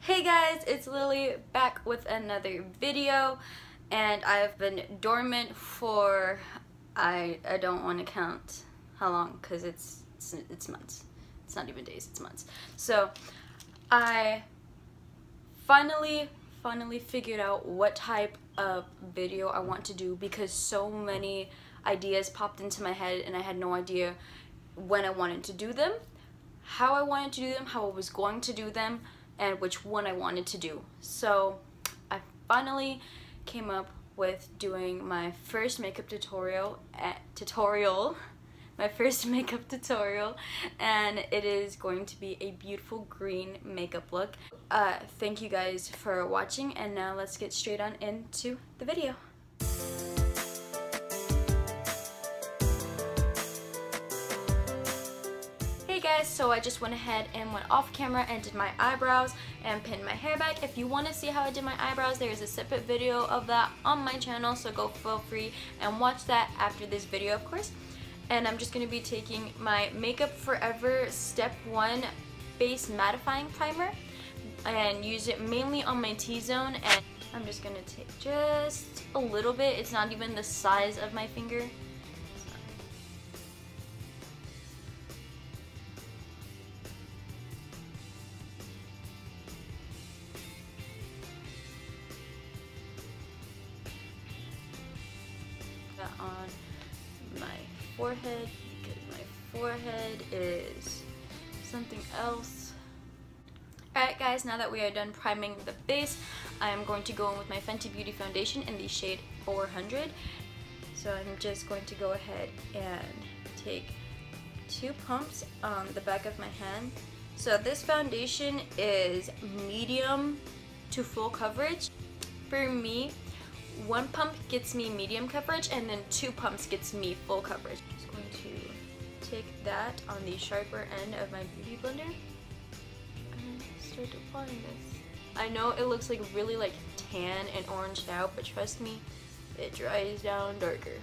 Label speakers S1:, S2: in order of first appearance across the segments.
S1: Hey guys, it's Lily back with another video, and I've been dormant for I don't want to count how long because it's months. It's not even days, it's months. So I finally figured out what type of video I want to do because so many ideas popped into my head and I had no idea when I wanted to do them, how I wanted to do them, how I was going to do them, and which one I wanted to do. So I finally came up with doing my first makeup tutorial, and it is going to be a beautiful green makeup look. Thank you guys for watching, and now let's get straight on into the video. Hey guys, so I just went ahead and went off camera and did my eyebrows and pinned my hair back. If you want to see how I did my eyebrows, there is a separate video of that on my channel, so go feel free and watch that after this video, of course. And I'm just going to be taking my Makeup Forever Step 1 Base Mattifying Primer and use it mainly on my T-zone, and I'm just going to take just a little bit. It's not even the size of my finger. On my forehead because my forehead is something else. Alright guys, now that we are done priming the base, I am going to go in with my Fenty Beauty foundation in the shade 400. So I'm just going to go ahead and take 2 pumps on the back of my hand. So this foundation is medium to full coverage. For me, 1 pump gets me medium coverage, and then 2 pumps gets me full coverage. I'm just going to take that on the sharper end of my beauty blender and start applying this. I know it looks like really like tan and oranged out, but trust me, it dries down darker.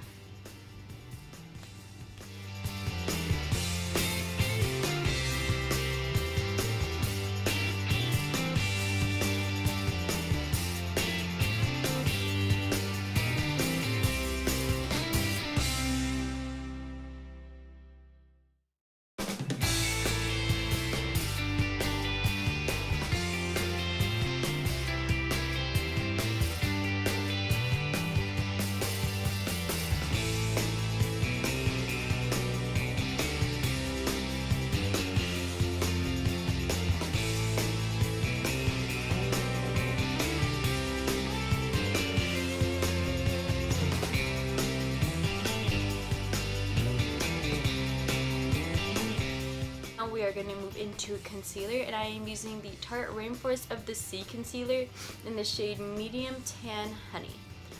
S1: We are going to move into concealer, and I am using the Tarte Rainforest of the Sea concealer in the shade Medium Tan Honey.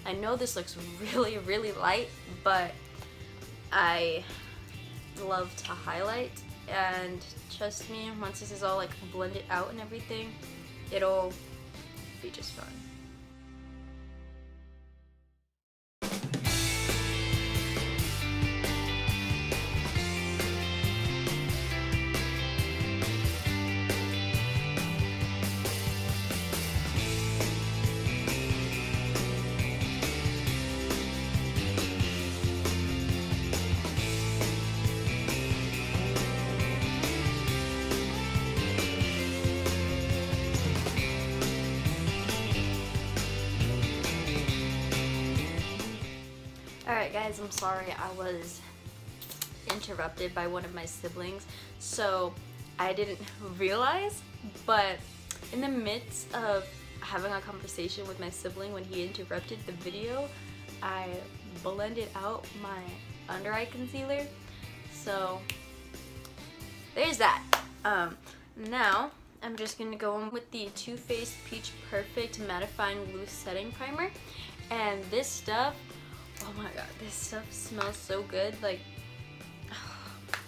S1: I know this looks really light, but I love to highlight, and trust me, once this is all like blended out and everything, it'll be just fun. Alright guys, I'm sorry I was interrupted by one of my siblings, so I didn't realize, but in the midst of having a conversation with my sibling when he interrupted the video, I blended out my under eye concealer, so there's that. Now I'm just going to go in with the Too Faced Peach Perfect Mattifying Loose Setting Primer, and this stuff, oh my god, this stuff smells so good. Like, oh god.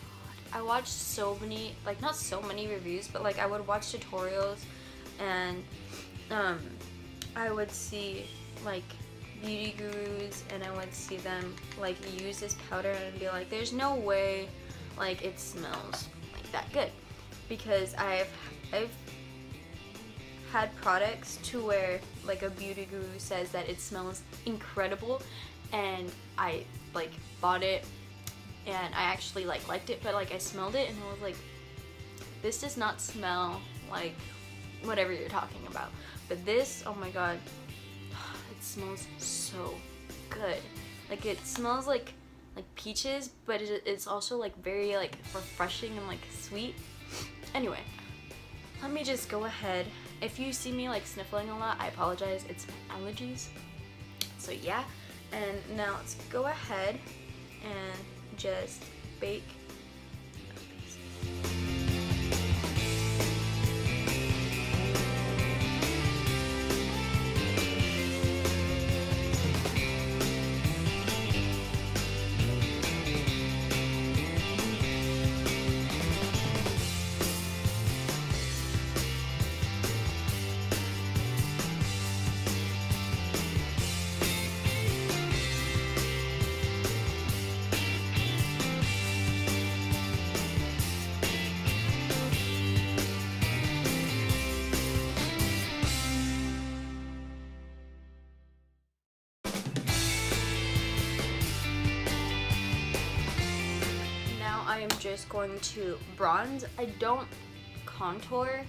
S1: I watched so many, like not so many reviews, but like I would watch tutorials, and I would see like beauty gurus, and I would see them like use this powder and be like, there's no way like it smells like that good, because I've had products to where like a beauty guru says that it smells incredible, and I like bought it and I actually like liked it, but like I smelled it and I was like, this does not smell like whatever you're talking about. But this, oh my god, it smells so good. Like it smells like peaches, but it's also like very like refreshing and like sweet. Anyway, let me just go ahead. If you see me like sniffling a lot, I apologize, it's my allergies. So yeah, and now let's go ahead and just bake. I am just going to bronze. I don't contour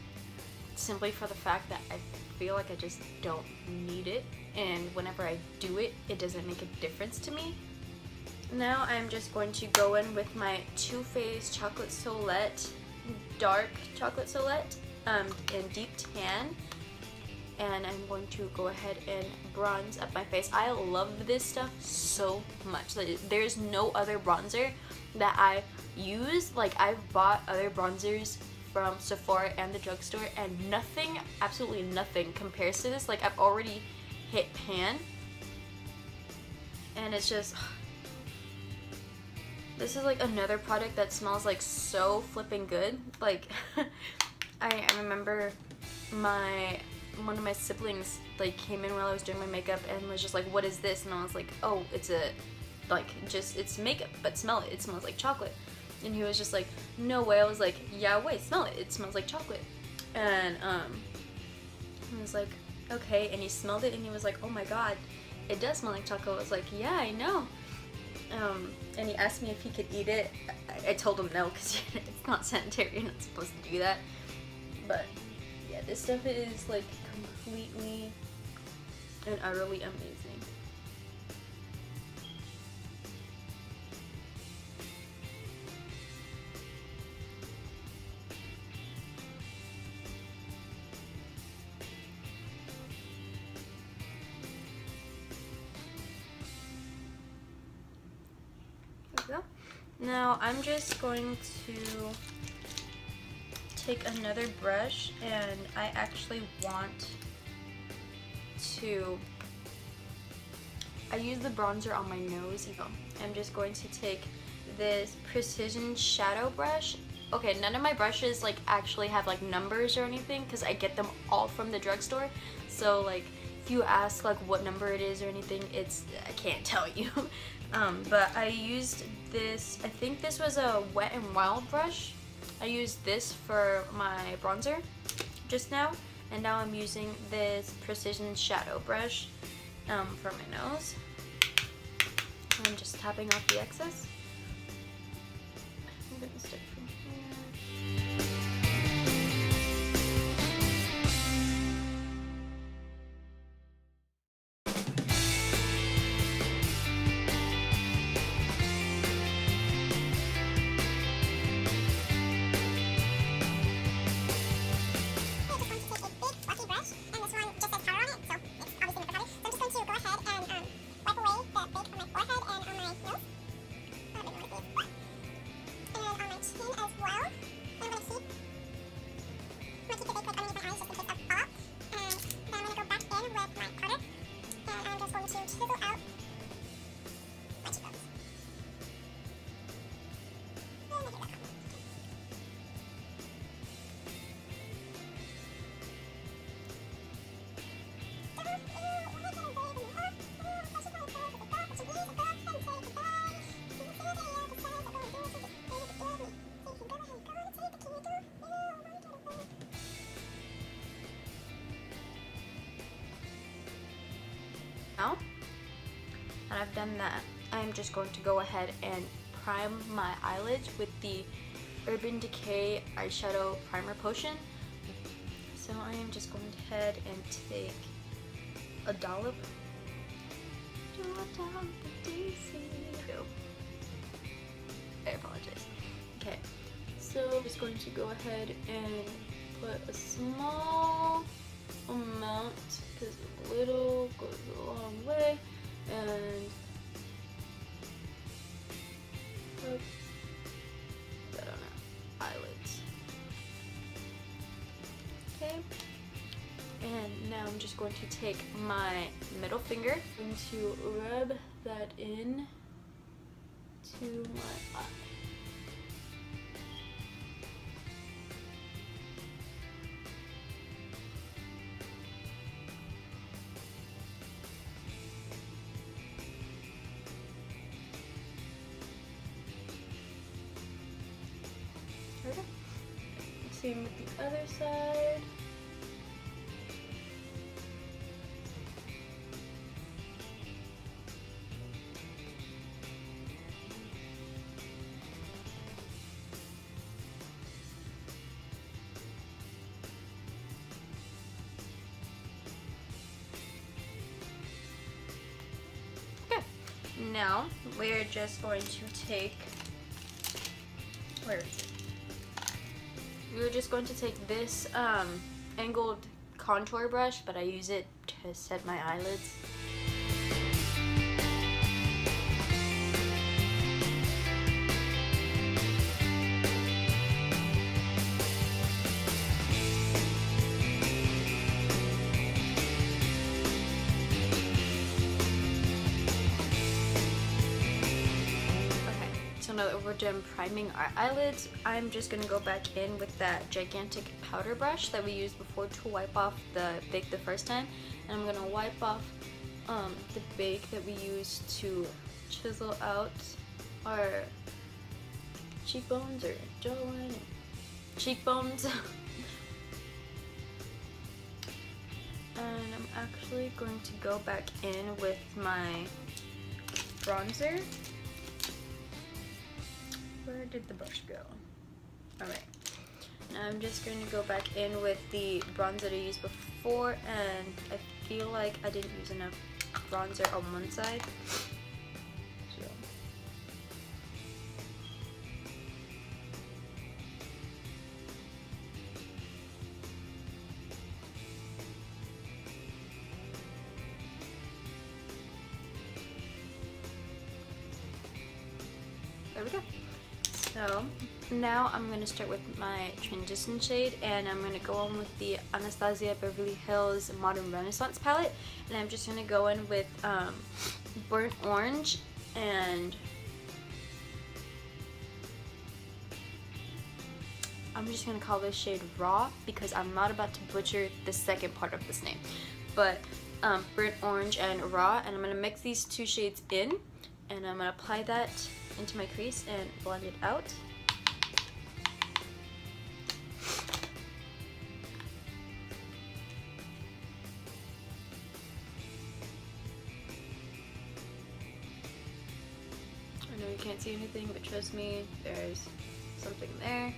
S1: simply for the fact that I feel like I just don't need it, and whenever I do it, it doesn't make a difference to me. Now I'm just going to go in with my Too Faced Chocolate Solette, dark chocolate solette in deep tan, and I'm going to go ahead and bronze up my face. I love this stuff so much. There's no other bronzer that I use. Like, I've bought other bronzers from Sephora and the drugstore, and nothing, absolutely nothing compares to this. Like, I've already hit pan, and it's just, this is like another product that smells like so flipping good. Like, I remember one of my siblings like came in while I was doing my makeup and was just like, what is this? And I was like, oh, it's it's makeup, but smell it, it smells like chocolate. And he was just like, no way. I was like, yeah, wait, smell it, it smells like chocolate. And he was like, okay, and he smelled it and he was like, oh my god, it does smell like chocolate. I was like, yeah, I know. And he asked me if he could eat it. I told him no, because it's not sanitary, you're not supposed to do that. But yeah, this stuff is like completely and utterly amazing. There we go. Now I'm just going to take another brush, and I actually want to, I use the bronzer on my nose. I'm just going to take this Precision Shadow brush. Okay, none of my brushes like actually have like numbers or anything, because I get them all from the drugstore. So like if you ask like what number it is or anything, I can't tell you. But I used this, I think this was a Wet n Wild brush. I used this for my bronzer just now, and now I'm using this Precision Shadow brush for my nose. I'm just tapping off the excess. I'm gonna stick from here. Now that I've done that, I'm just going to go ahead and prime my eyelids with the Urban Decay eyeshadow primer potion. So I am just going ahead and take a dollop. I apologize. Okay, so I'm just going to go ahead and put a small amount, because a little goes a long way, and put that on our eyelids. Okay, and now I'm just going to take my middle finger and to rub that in to my eye. There we go. Same with the other side. Okay, now we're just going to take, where is it? We're just going to take this angled contour brush, but I use it to set my eyelids. So now that we're done priming our eyelids, I'm just going to go back in with that gigantic powder brush that we used before to wipe off the bake the first time. And I'm going to wipe off the bake that we used to chisel out our cheekbones or jawline, cheekbones. And I'm actually going to go back in with my bronzer. Where did the brush go? Alright. Now I'm just going to go back in with the bronzer I used before, and I feel like I didn't use enough bronzer on one side. So. There we go. So now I'm going to start with my transition shade, and I'm going to go on with the Anastasia Beverly Hills Modern Renaissance palette, and I'm just going to go in with burnt orange, and I'm just going to call this shade Raw because I'm not about to butcher the second part of this name, but burnt orange and Raw, and I'm going to mix these two shades in, and I'm going to apply that into my crease and blend it out. I know you can't see anything, but trust me, there's something there.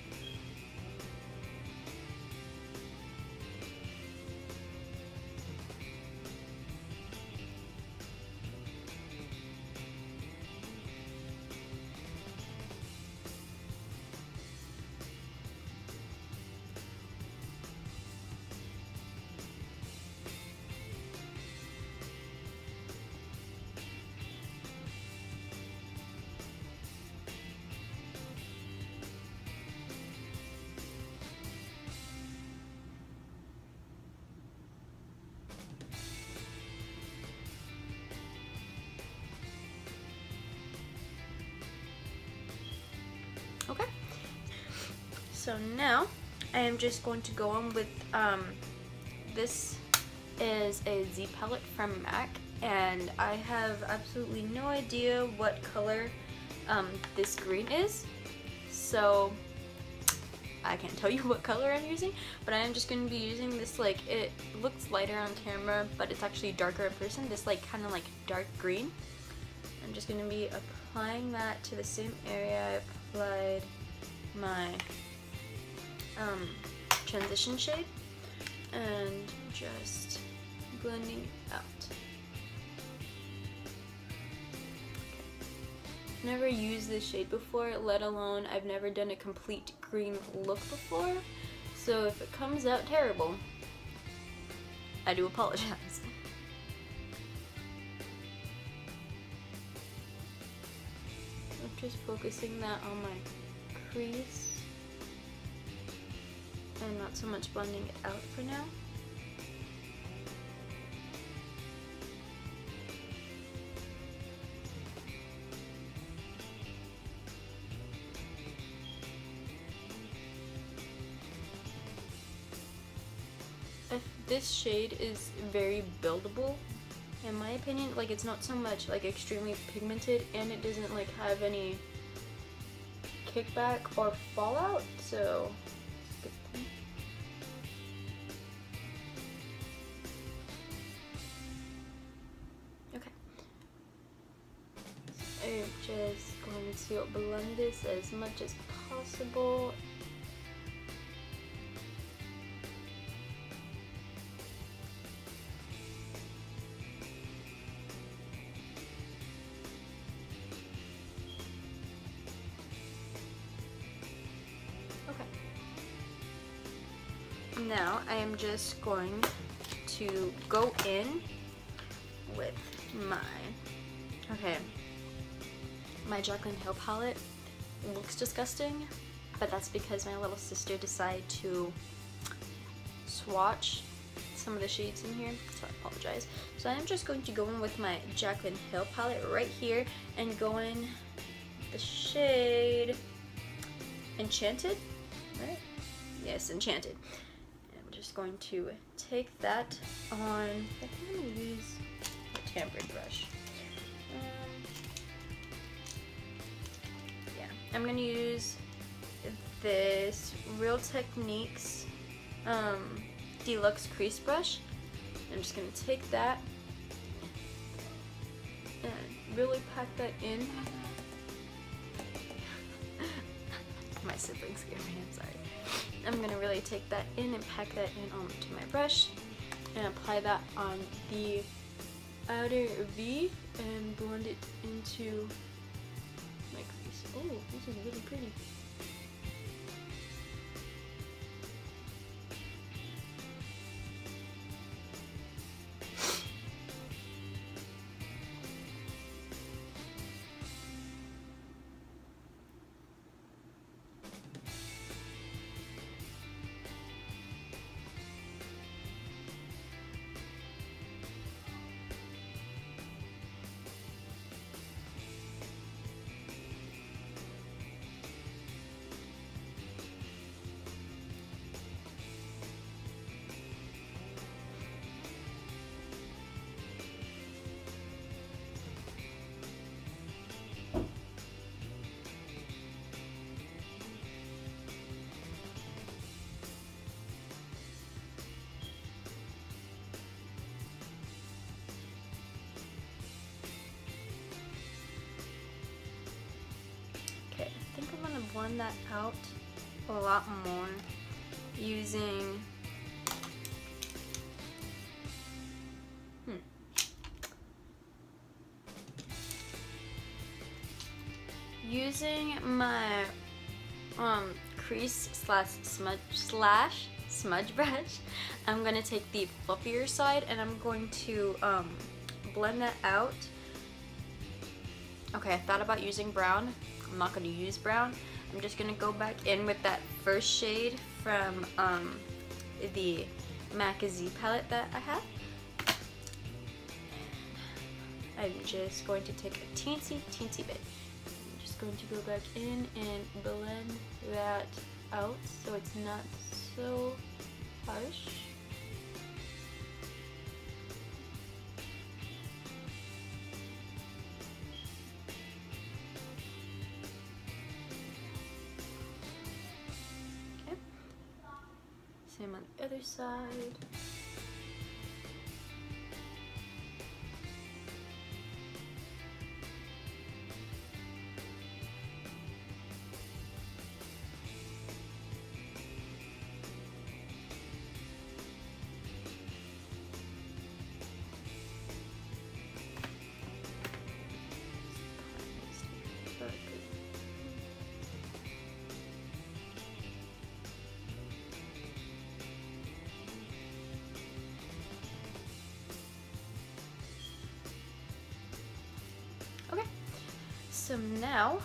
S1: Okay, so now I am just going to go on with, this is a Z palette from MAC, and I have absolutely no idea what color this green is, so I can't tell you what color I'm using, but I am just going to be using this, like, it looks lighter on camera, but it's actually darker in person, this like kind of like dark green. I'm just going to be applying that to the same area I applied my transition shade, and just blending it out. Never used this shade before, let alone I've never done a complete green look before, so if it comes out terrible, I do apologize. I'm just focusing that on my crease and not so much blending it out for now. This shade is very buildable in my opinion. Like, it's not so much like extremely pigmented, and it doesn't like have any kickback or fallout, so good thing. Okay, I'm just going to blend this as much as possible. Now I am just going to go in with my Jaclyn Hill palette. It looks disgusting, but that's because my little sister decided to swatch some of the shades in here, so I apologize. So I'm just going to go in with my Jaclyn Hill palette right here and go in the shade Enchanted, right? Yes, Enchanted. Going to take that on, I think I'm going to use a tampered brush. Yeah, I'm going to use this Real Techniques Deluxe Crease Brush. I'm just going to take that and really pack that in. My siblings scared me, I'm sorry. I'm going to really take that in and pack that in onto my brush and apply that on the outer V and blend it into my crease. Oh, this is really pretty. Blend that out a lot more using my crease slash smudge brush. I'm gonna take the fluffier side and I'm going to blend that out. Okay, I thought about using brown. I'm not going to use brown. I'm just going to go back in with that first shade from the MAC Z palette that I have. And I'm just going to take a teensy bit. I'm just going to go back in and blend that out so it's not so harsh. Okay. Same on the other side. Okay, so now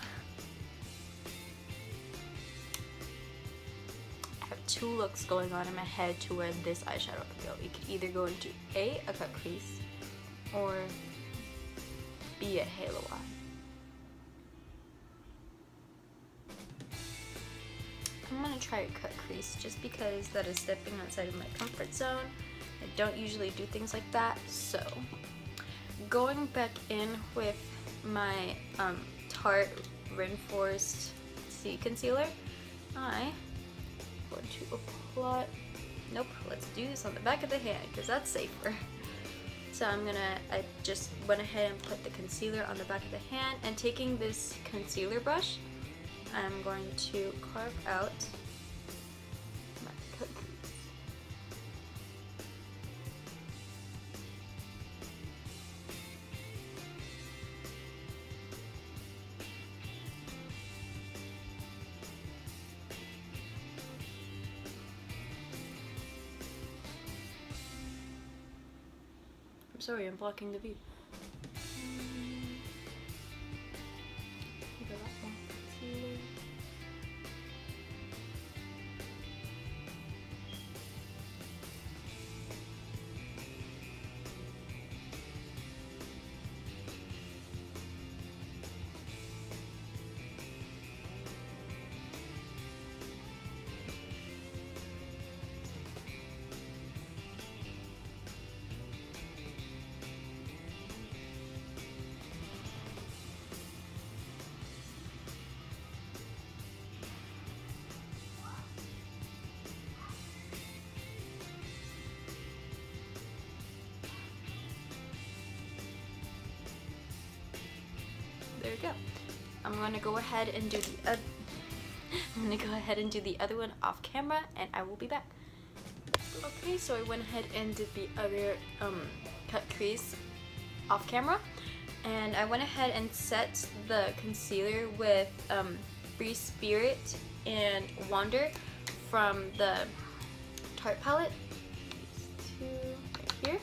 S1: I have two looks going on in my head to where this eyeshadow can go. It could either go into A, a cut crease, or B, a halo eye. I'm gonna try a cut crease just because that is stepping outside of my comfort zone. I don't usually do things like that, so going back in with my Tarte Reinforced C Concealer, I want to apply, nope, let's do this on the back of the hand because that's safer. So I just went ahead and put the concealer on the back of the hand, and taking this concealer brush, I'm going to carve out my cut crease. I'm sorry, I'm blocking the view. There we go. I'm gonna go ahead and do the other one off camera, and I will be back. Okay, so I went ahead and did the other cut crease off camera, and I went ahead and set the concealer with Free Spirit and Wander from the Tarte palette. These two right here,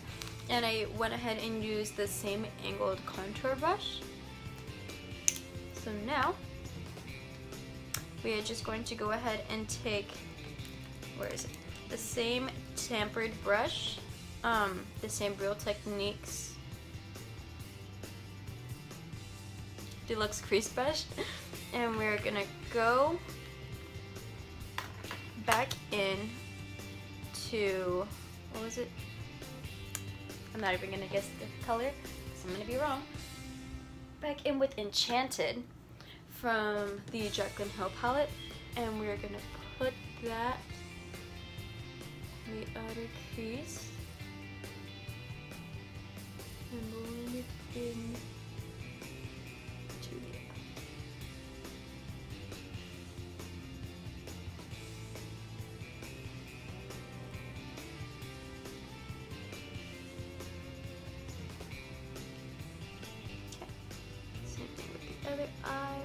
S1: and I went ahead and used the same angled contour brush. So now we are just going to go ahead and take, where is it? The same tampered brush, the same Real Techniques Deluxe Crease Brush, and we're gonna go back in to, what was it? I'm not even gonna guess the color because I'm gonna be wrong. Back in with Enchanted from the Jaclyn Hill palette, and we're gonna put that in the outer crease and blend it in to the okay. Same thing with the other eye.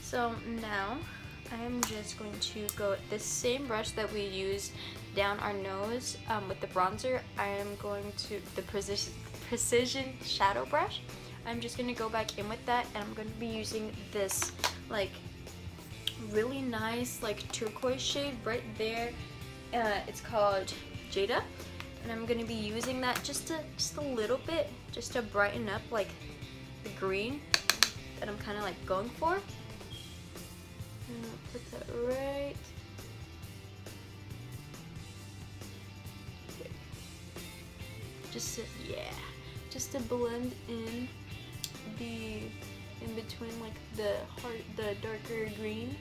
S1: So now I am just going to go with this same brush that we used down our nose with the bronzer. I am going to, the Precision Shadow Brush. I'm just going to go back in with that, and I'm going to be using this like really nice like turquoise shade right there. It's called Jada, And I'm gonna be using that just a little bit, just to brighten up like the green that I'm kind of like going for. And I'll put that right here. Just to, yeah, just to blend in between like the darker green,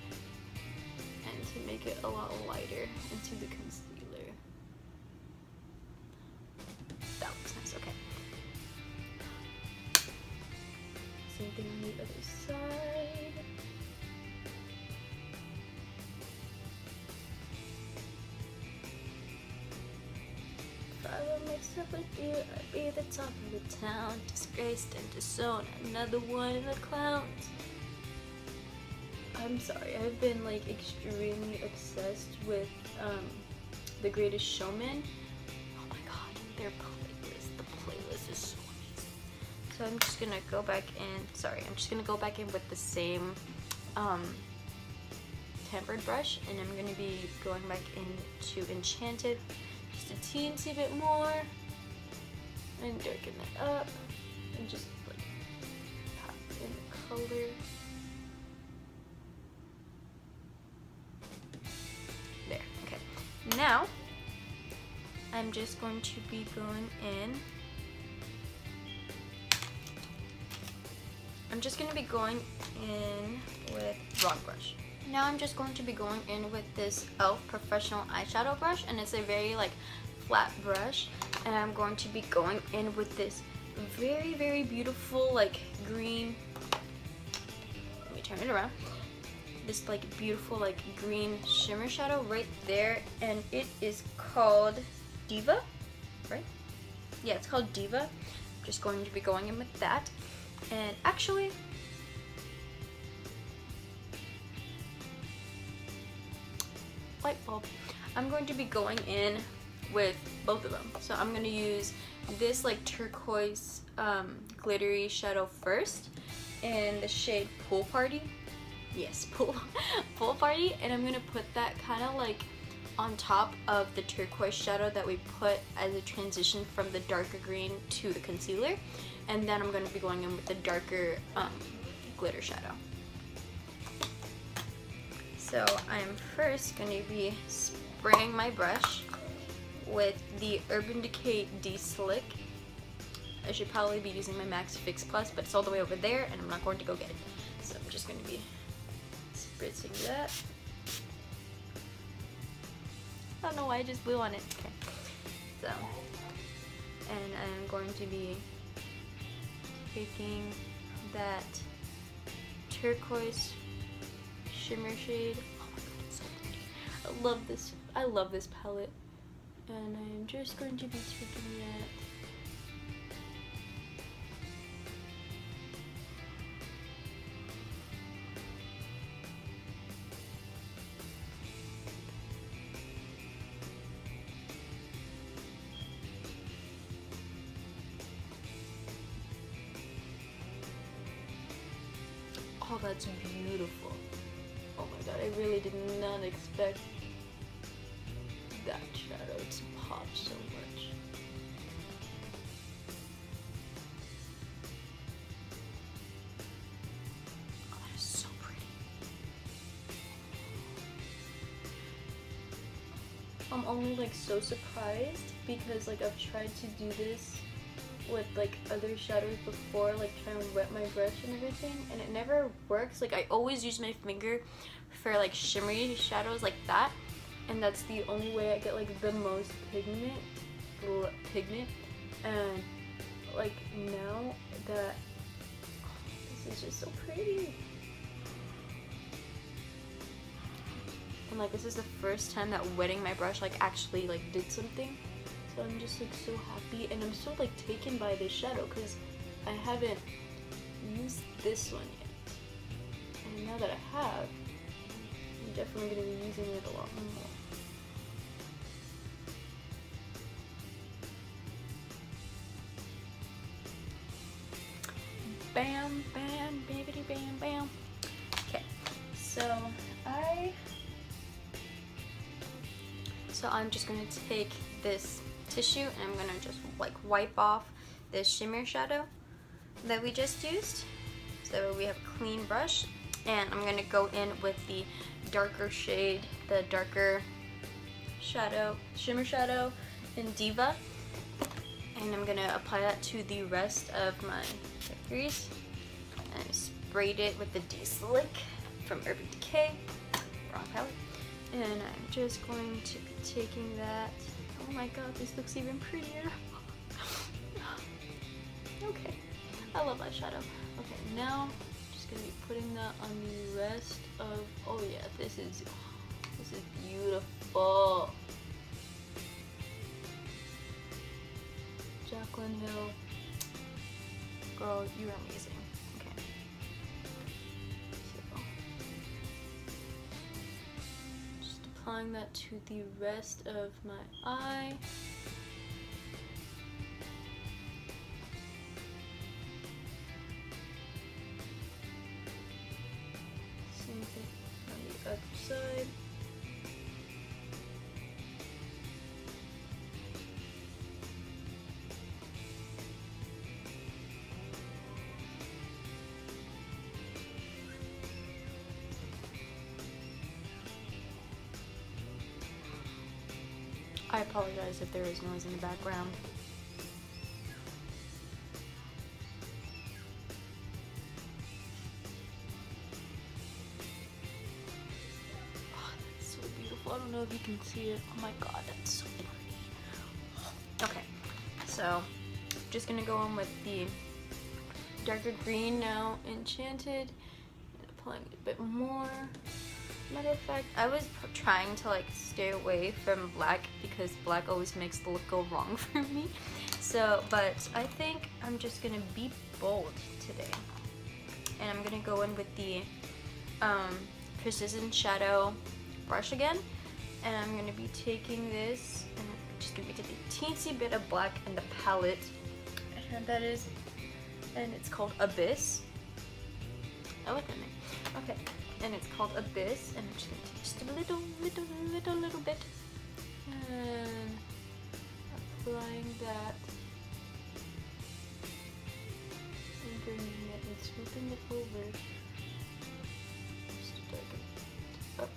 S1: and to make it a lot lighter into the concealer. That looks nice. Okay. Same thing on the other side. If I were mixed up with you, I'd be the top of the town, disgraced and disowned, another one of the clowns. I'm sorry, I've been like extremely obsessed with The Greatest Showman. Oh my god, their playlist, the playlist is so amazing. So I'm just gonna go back in, with the same tempered brush, and I'm gonna be going back into Enchanted just a teensy bit more, and darken that up, and just like pop in the color. There, okay. Now, I'm just going to be going in. I'm just going to be going in with Rock Brush. Now I'm just going to be going in with this e.l.f. Professional Eyeshadow Brush, and it's a very like flat brush, and I'm going to be going in with this very, very beautiful like green, let me turn it around, this like beautiful like green shimmer shadow right there, and it is called Diva, right? Yeah, it's called Diva. I'm just going to be going in with that, and actually light bulb, I'm going to be going in with both of them. So I'm going to use this like turquoise glittery shadow first in the shade Pool Party. Yes, Pool Party, and I'm going to put that kind of like on top of the turquoise shadow that we put as a transition from the darker green to the concealer, and then I'm going to be going in with the darker glitter shadow. So I'm first going to be spraying my brush with the Urban Decay D-Slick. I should probably be using my MAC Fix Plus, but it's all the way over there and I'm not going to go get it. So I'm just going to be spritzing that. I don't know why I just blew on it. Okay. So, and I'm going to be taking that turquoise shimmer shade. Oh my god, it's so pretty. I love this palette. And I'm just going to be taking that. Oh, that's beautiful. Oh my god, I really did not expect that shadow to pop so much. Oh, that is so pretty. I'm only like so surprised because like I've tried to do this with like other shadows before, like trying to wet my brush and everything, and it never works. Like I always use my finger for like shimmery shadows like that, and that's the only way I get like the most pigment, and like now that, oh, this is just so pretty. And like this is the first time that wetting my brush like actually like did something. So I'm just like so happy, and I'm so like taken by this shadow because I haven't used this one yet. And now that I have, I'm definitely going to be using it a lot more. Bam, bam, bibbidi bam, bam. Okay, so I'm just going to take this tissue, and I'm gonna just like wipe off this shimmer shadow that we just used. So we have a clean brush, and I'm gonna go in with the darker shade, the darker shadow, shimmer shadow in Diva, and I'm gonna apply that to the rest of my crease. And I sprayed it with the D-Slick from Urban Decay, wrong palette, and I'm just going to be taking that. Oh my god, this looks even prettier. Okay, I love eyeshadow. Okay, now I'm just gonna be putting that on the rest of. Oh yeah, this is beautiful. Jaclyn Hill, girl, you are amazing. Okay, so just applying that to the rest of my eye. Same thing on the other side. I apologize if there is noise in the background. Oh, that's so beautiful. I don't know if you can see it. Oh my god, that's so pretty. Okay, so just gonna go on with the darker green now, Enchanted, and applying a bit more. Matter of fact, I was trying to like stay away from black because black always makes the look go wrong for me. So, but I think I'm just gonna be bold today, and I'm gonna go in with the Precision Shadow brush again, and I'm gonna be taking this and I'm just gonna be taking a teensy bit of black in the palette, and that is, and it's called Abyss. Oh, what's in there? Okay. And it's called Abyss, and I'm just gonna take just a little bit, and applying that, and bringing it and swooping it over, just to darken it up.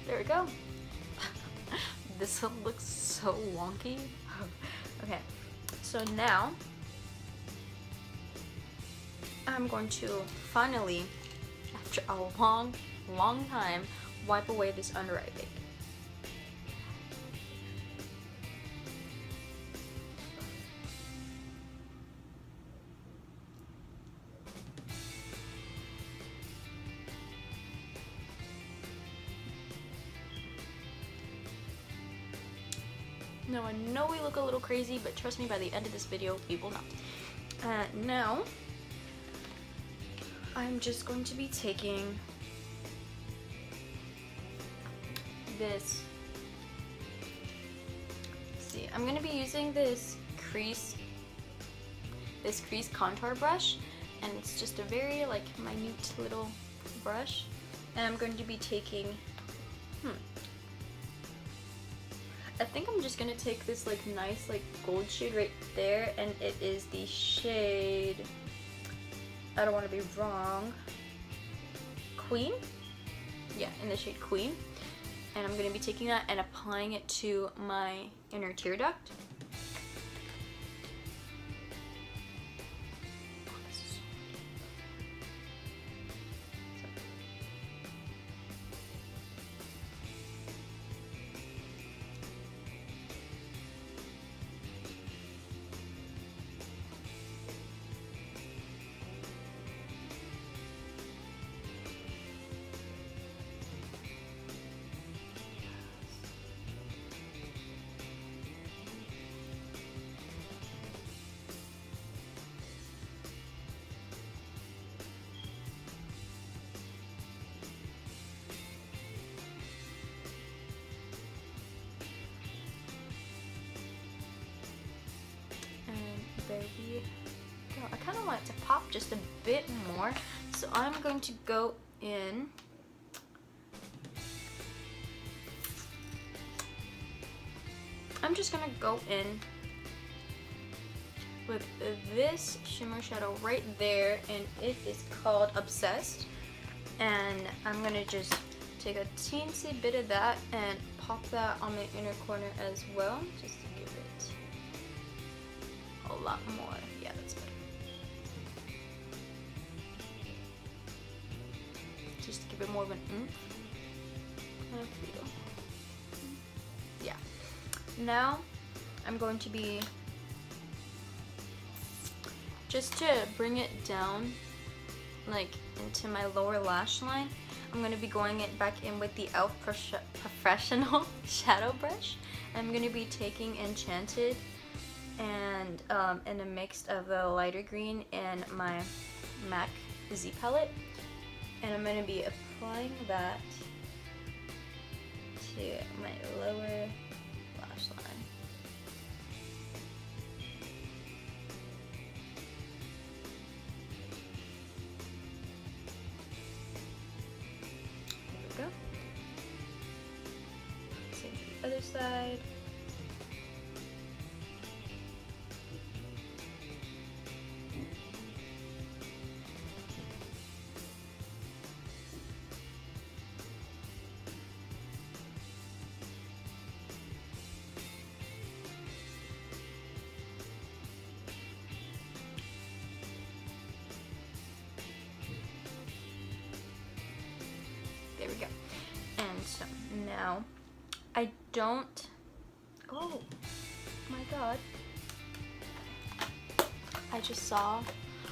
S1: There we go. This one looks so wonky. Okay, so now I'm going to finally, after a long time, wipe away this under eye bake. Now I know we look a little crazy, but trust me, by the end of this video, we will not. Now, I'm just going to be taking this. Let's see, I'm going to be using this crease contour brush, and it's just a very like minute little brush, and I'm going to be taking I think I'm just gonna take this like nice like gold shade right there, and it is the shade, I don't want to be wrong, Queen? Yeah, in the shade Queen. And I'm gonna be taking that and applying it to my inner tear duct. bit more. So I'm going to go in I'm just gonna go in with this shimmer shadow right there, and it is called Obsessed. And I'm gonna just take a teensy bit of that and pop that on the inner corner as well, just to give it a lot more. Yeah, that's better. Just to give it more of an oomph. I feel. Yeah. Now I'm going to be, just to bring it down like into my lower lash line, I'm going to be going back in with the e.l.f. Professional Shadow Brush. I'm going to be taking Enchanted and in a mix of the lighter green and my MAC Z palette, and I'm going to be applying that to my lower lash line. There we go. Same to the other side. There we go. And so now I don't, oh my god, I just saw,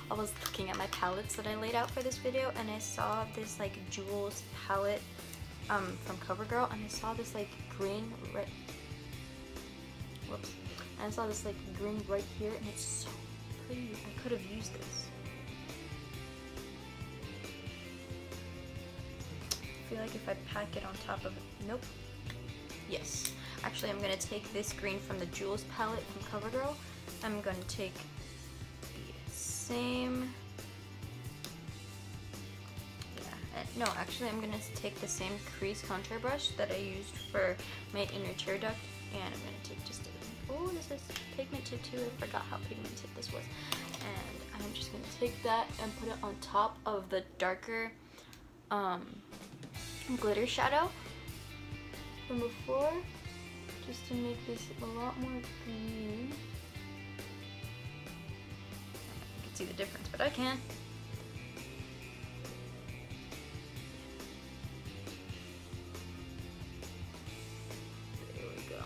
S1: I was looking at my palettes that I laid out for this video, and I saw this like Jules palette from CoverGirl, and I saw this like green right, whoops, and I saw this like green right here, and it's so pretty. I could have used this. I feel like if I pack it on top of it, nope. Yes, actually I'm gonna take this green from the Jules palette from CoverGirl. I'm gonna take the same, no, actually I'm gonna take the same crease contour brush that I used for my inner tear duct, and I'm gonna take just a, oh, this is pigmented too, I forgot how pigmented this was. And I'm just gonna take that and put it on top of the darker glitter shadow from before, just to make this a lot more green. You can see the difference, but I can. There we go.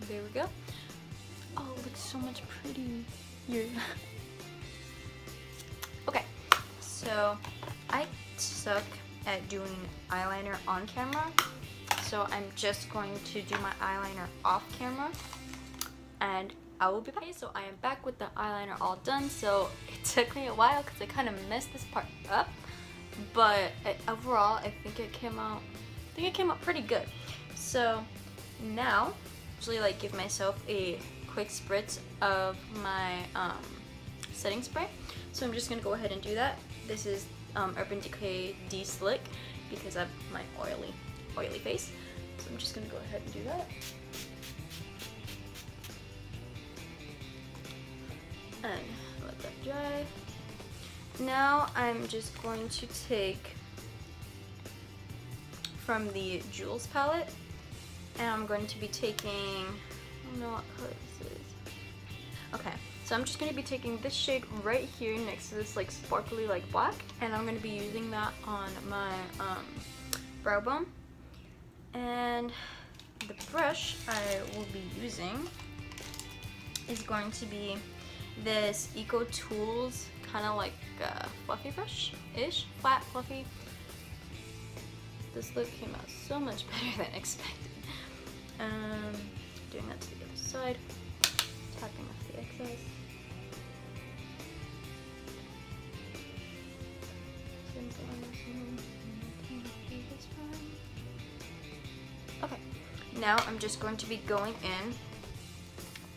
S1: There we go. Oh, it looks so much prettier. Okay, so I suck at doing eyeliner on camera, so I'm just going to do my eyeliner off camera, and I will be back. Okay, so I am back with the eyeliner all done. So it took me a while because I kind of messed this part up, but overall I think it came out pretty good. So now usually like give myself a quick spritz of my setting spray, so I'm just gonna go ahead and do that. This is Urban Decay De-Slick because I have my oily face, so I'm just gonna go ahead and do that. And let that dry. Now I'm just going to take from the Jules palette, and I'm going to be taking, I don't know what color this is. Okay, so I'm just going to be taking this shade right here next to this like sparkly like black, and I'm going to be using that on my brow bone. And the brush I will be using is going to be this Eco Tools kind of like fluffy brush-ish, flat, fluffy. This look came out so much better than expected. Doing that to the other side, tapping off the excess. Okay, now I'm just going to be going in,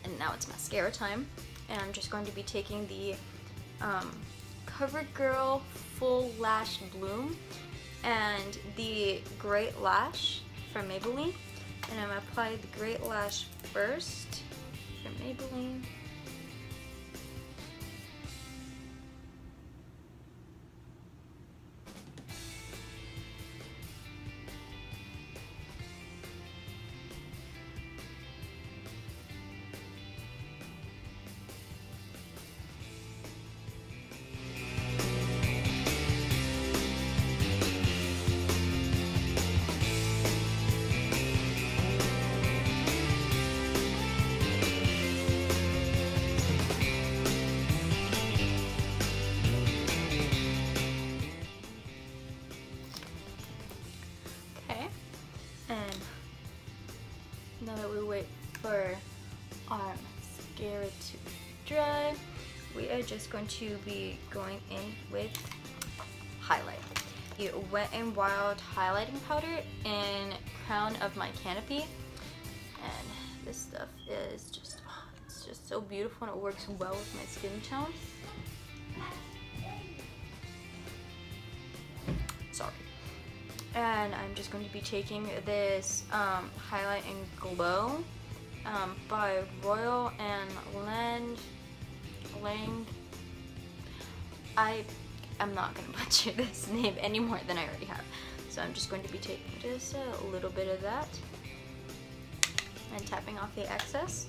S1: and now it's mascara time, and I'm just going to be taking the CoverGirl Full Lash Bloom and the Great Lash from Maybelline, and I'm gonna apply the Great Lash first from Maybelline. Now that we wait for our mascara to dry, we are just going to be going in with highlight. The Wet n Wild highlighting powder in Crown of My Canopy, and this stuff is just, it's just so beautiful and it works well with my skin tone. Sorry. And I'm just going to be taking this Highlight and Glow by Royal and Lang. I'm not going to butcher this name any more than I already have. So I'm just going to be taking just a little bit of that and tapping off the excess.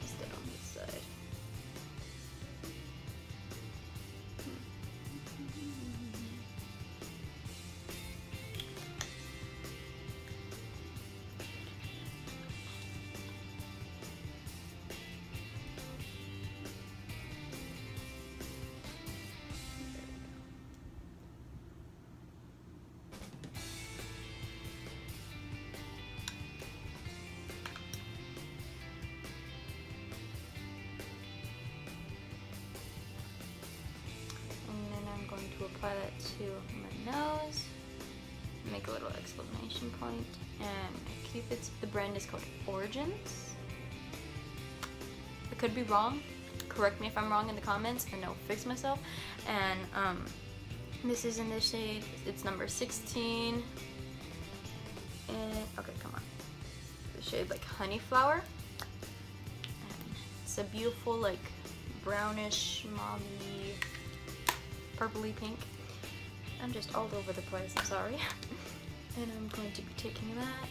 S1: Instead on this side. To apply that to my nose, make a little exclamation point, and Cupid's, the brand is called Origins. I could be wrong, correct me if I'm wrong in the comments and I'll fix myself. And this is in the shade, it's number 16, and okay, come on, the shade like Honeyflower, and it's a beautiful like brownish mauve-y purpley pink. I'm just all over the place, I'm sorry. And I'm going to be taking that.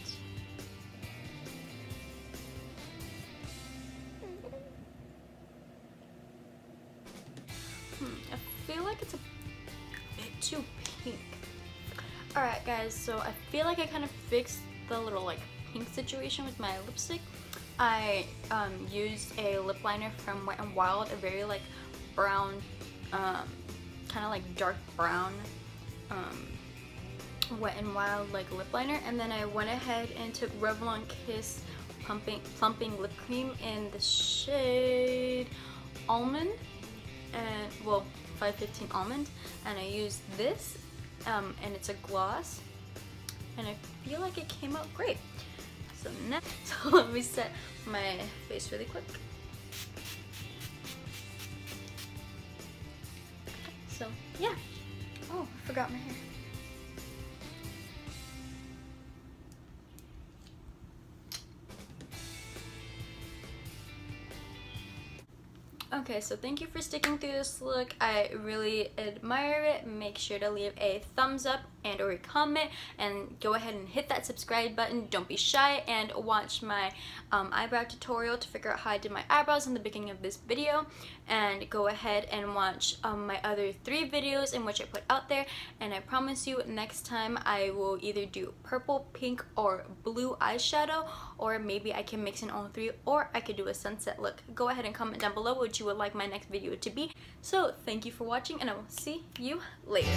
S1: I feel like it's a bit too pink. Alright guys, so I feel like I kind of fixed the little like pink situation with my lipstick. I used a lip liner from Wet n Wild, a very like brown, kind of like dark brown Wet n Wild like lip liner, and then I went ahead and took Revlon Kiss Plumping Lip Cream in the shade Almond, and well 515 Almond, and I used this and it's a gloss, and I feel like it came out great. So next, so let me set my face really quick. So yeah. Oh, I forgot my hair. Okay, so thank you for sticking through this look. I really admire it. Make sure to leave a thumbs up and or a comment, and go ahead and hit that subscribe button. Don't be shy, and watch my eyebrow tutorial to figure out how I did my eyebrows in the beginning of this video, and go ahead and watch my other 3 videos in which I put out there. And I promise you next time I will either do purple, pink, or blue eyeshadow, or maybe I can mix in all 3, or I could do a sunset look. Go ahead and comment down below what you would like my next video to be. So thank you for watching, and I will see you later.